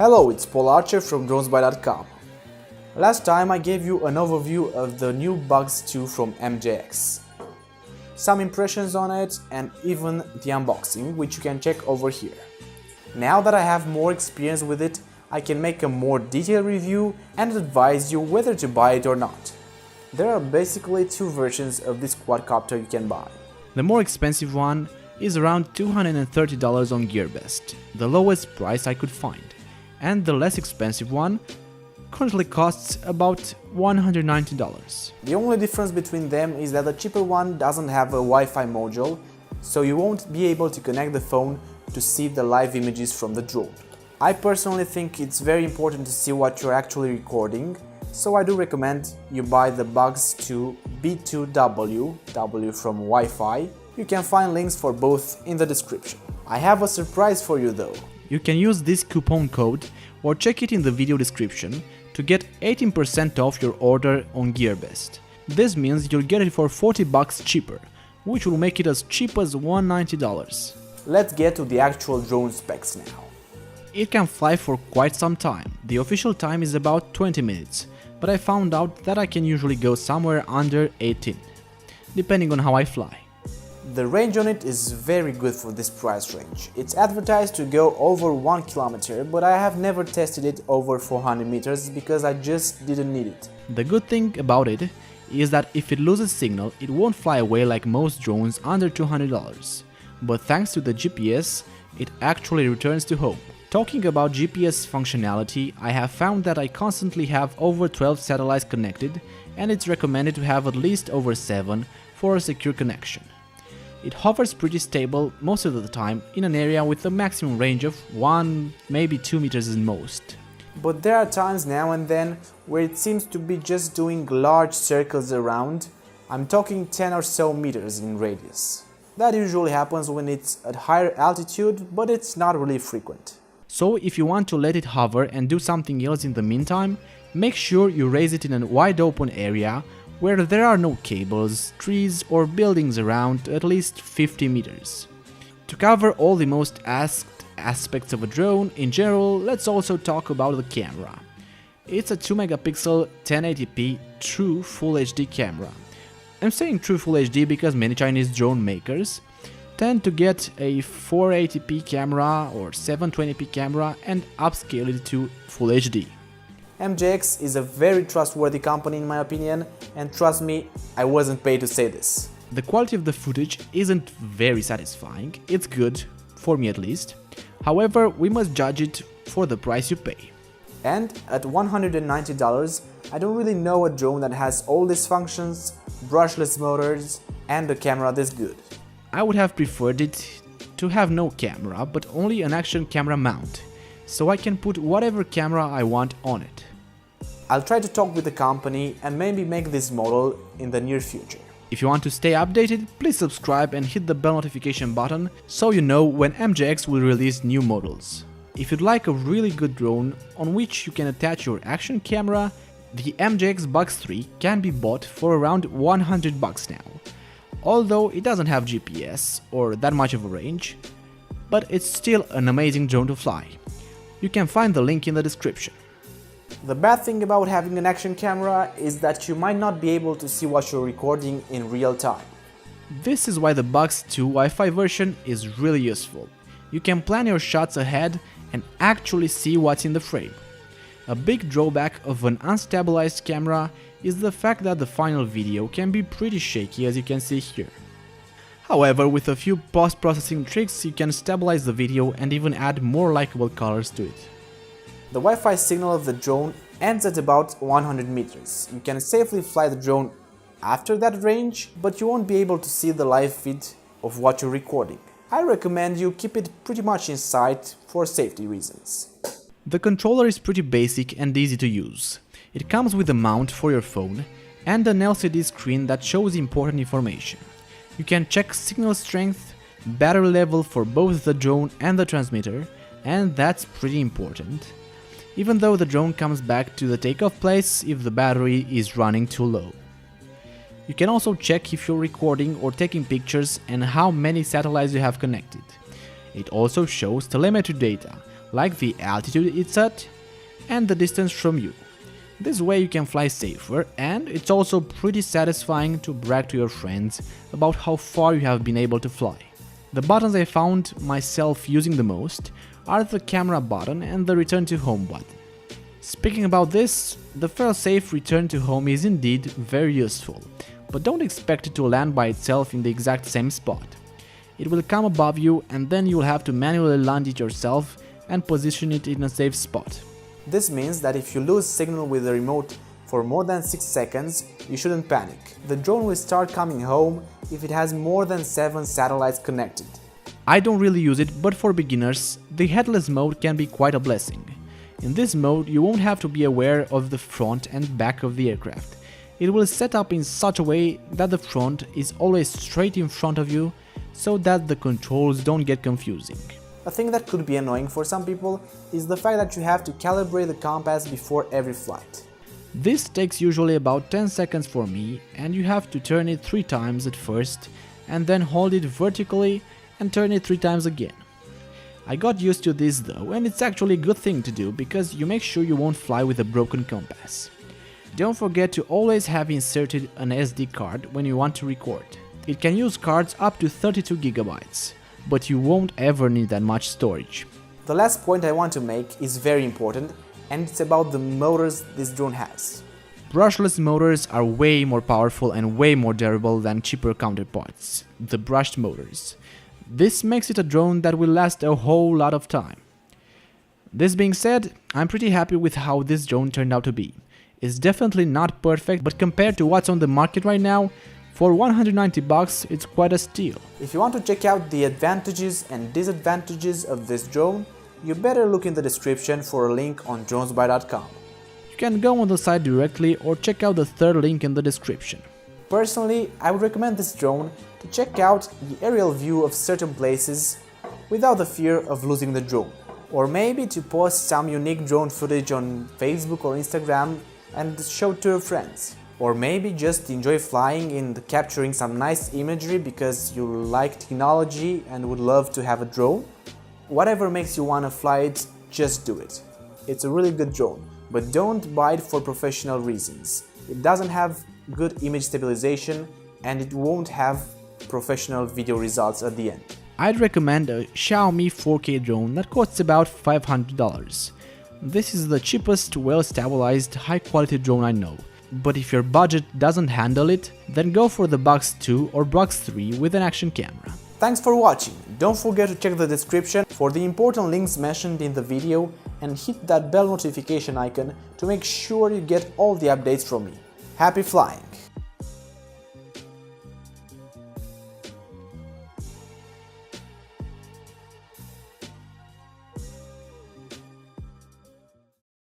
Hello, it's Paul Archer from dronesby.com. Last time I gave you an overview of the new Bugs 2 from MJX. Some impressions on it and even the unboxing, which you can check over here. Now that I have more experience with it, I can make a more detailed review and advise you whether to buy it or not. There are basically two versions of this quadcopter you can buy. The more expensive one is around $230 on GearBest, the lowest price I could find, and the less expensive one currently costs about $190. The only difference between them is that the cheaper one doesn't have a Wi-Fi module, so you won't be able to connect the phone to see the live images from the drone. I personally think it's very important to see what you're actually recording, so I do recommend you buy the Bugs 2 B2W, W from Wi-Fi. You can find links for both in the description. I have a surprise for you though. You can use this coupon code or check it in the video description to get 18% off your order on GearBest. This means you'll get it for $40 cheaper, which will make it as cheap as $190. Let's get to the actual drone specs now. It can fly for quite some time. The official time is about 20 minutes, but I found out that I can usually go somewhere under 18, depending on how I fly. The range on it is very good for this price range. It's advertised to go over 1 kilometer, but I have never tested it over 400 meters because I just didn't need it. The good thing about it is that if it loses signal, it won't fly away like most drones under $200. But thanks to the GPS, it actually returns to home. Talking about GPS functionality, I have found that I constantly have over 12 satellites connected, and it's recommended to have at least over 7 for a secure connection. It hovers pretty stable most of the time in an area with a maximum range of 1, maybe 2 meters at most. But there are times now and then where it seems to be just doing large circles around. I'm talking 10 or so meters in radius. That usually happens when it's at higher altitude, but it's not really frequent. So if you want to let it hover and do something else in the meantime, make sure you raise it in a wide open area where there are no cables, trees or buildings around at least 50 meters. To cover all the most asked aspects of a drone in general, let's also talk about the camera. It's a 2 megapixel 1080p true Full HD camera. I'm saying true Full HD because many Chinese drone makers tend to get a 480p camera or 720p camera and upscale it to Full HD. MJX is a very trustworthy company in my opinion, and trust me, I wasn't paid to say this. The quality of the footage isn't very satisfying, it's good, for me at least. However, we must judge it for the price you pay. And at $190, I don't really know a drone that has all these functions, brushless motors, and a camera this good. I would have preferred it to have no camera, but only an action camera mount, so I can put whatever camera I want on it. I'll try to talk with the company and maybe make this model in the near future. If you want to stay updated, please subscribe and hit the bell notification button so you know when MJX will release new models. If you'd like a really good drone on which you can attach your action camera, the MJX Bugs 3 can be bought for around $100 now. Although it doesn't have GPS or that much of a range, but it's still an amazing drone to fly. You can find the link in the description. The bad thing about having an action camera is that you might not be able to see what you're recording in real time. This is why the Bugs 2 Wi-Fi version is really useful. You can plan your shots ahead and actually see what's in the frame. A big drawback of an unstabilized camera is the fact that the final video can be pretty shaky, as you can see here. However, with a few post-processing tricks you can stabilize the video and even add more likable colors to it. The Wi-Fi signal of the drone ends at about 100 meters. You can safely fly the drone after that range, but you won't be able to see the live feed of what you're recording. I recommend you keep it pretty much in sight for safety reasons. The controller is pretty basic and easy to use. It comes with a mount for your phone and an LCD screen that shows important information. You can check signal strength, battery level for both the drone and the transmitter, and that's pretty important, even though the drone comes back to the takeoff place if the battery is running too low. You can also check if you're recording or taking pictures and how many satellites you have connected. It also shows telemetry data, like the altitude it's at and the distance from you. This way you can fly safer, and it's also pretty satisfying to brag to your friends about how far you have been able to fly. The buttons I found myself using the most are the camera button and the return to home button. Speaking about this, the fail-safe return to home is indeed very useful, but don't expect it to land by itself in the exact same spot. It will come above you, and then you will have to manually land it yourself and position it in a safe spot. This means that if you lose signal with the remote for more than 6 seconds, you shouldn't panic. The drone will start coming home if it has more than 7 satellites connected. I don't really use it, but for beginners, the headless mode can be quite a blessing. In this mode, you won't have to be aware of the front and back of the aircraft. It will set up in such a way that the front is always straight in front of you, so that the controls don't get confusing. A thing that could be annoying for some people is the fact that you have to calibrate the compass before every flight. This takes usually about 10 seconds for me, and you have to turn it 3 times at first, and then hold it vertically and turn it 3 times again. I got used to this though, and it's actually a good thing to do because you make sure you won't fly with a broken compass. Don't forget to always have inserted an SD card when you want to record. It can use cards up to 32 GB, but you won't ever need that much storage. The last point I want to make is very important, and it's about the motors this drone has. Brushless motors are way more powerful and way more durable than cheaper counterparts, the brushed motors. This makes it a drone that will last a whole lot of time. This being said, I'm pretty happy with how this drone turned out to be. It's definitely not perfect, but compared to what's on the market right now, for $190 it's quite a steal. If you want to check out the advantages and disadvantages of this drone, you better look in the description for a link on dronesby.com. You can go on the site directly or check out the third link in the description. Personally, I would recommend this drone to check out the aerial view of certain places without the fear of losing the drone. Or maybe to post some unique drone footage on Facebook or Instagram and show to your friends. Or maybe just enjoy flying and capturing some nice imagery because you like technology and would love to have a drone. Whatever makes you want to fly it, just do it. It's a really good drone, but don't buy it for professional reasons. It doesn't have good image stabilization and it won't have professional video results at the end. I'd recommend a Xiaomi 4K drone that costs about $500. This is the cheapest, well-stabilized, high-quality drone I know. But if your budget doesn't handle it, then go for the Bugs 2 or Bugs 3 with an action camera. Thanks for watching. Don't forget to check the description for the important links mentioned in the video and hit that bell notification icon to make sure you get all the updates from me. Happy flying!